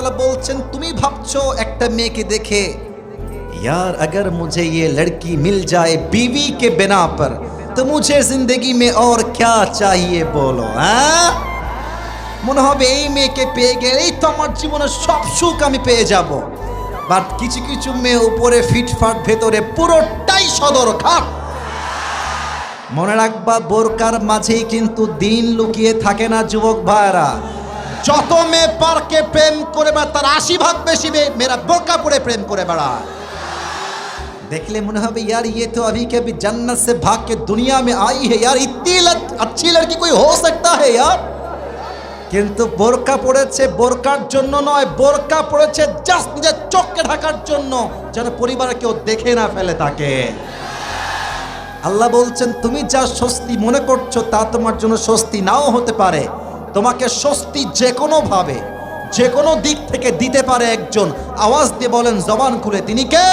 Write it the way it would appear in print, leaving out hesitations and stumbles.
তাআলা বলছেন তুমি ভাবছো একটা মেয়েকে দেখে यार अगर मुझे ये लड़की मिल जाए बीवी के बिना पर तो मुझे जिंदगी में और क्या चाहिए बोलो হ্যাঁ মনে হবে এই মেয়েকে পেয়ে গেলেই তো আমার জীবনের সব সুখ আমি পেয়ে যাব বাট কিছু কিছু মেয়ে উপরে ফিটফাট ভেতরে পুরোটাই সদরঘাট মনে রাখবা বোরকার মাঝেই কিন্তু দিন লুকিয়ে থাকে না যুবক ভাইরা যত মেয়ে পার্কে প্রেম করে বা তার 80% বেশি মেয়েরা বোরকা পরে প্রেম করে বেড়ায় देखले मुने হবে यार ये तो अभी के अभी जन्नत से भाग के दुनिया में आई है यार इतनी अच्छी लड़की कोई हो सकता है यार কিন্তু বোরকা পড়েছে বোরকার জন্য নয় বোরকা পড়েছে জাস্ট নিজের চোখকে ঢাকার জন্য যেন পরিবারে কেউ দেখে না ফেলে তাকে আল্লাহ বলছেন তুমি যা স্বস্তি মনে করছো তা তোমার জন্য স্বস্তি নাও হতে পারে তোমাকে স্বস্তি যে কোনো ভাবে যে কোনো দিক থেকে দিতে পারে একজন আওয়াজ দিয়ে বলেন জবান খুলে তিনি কে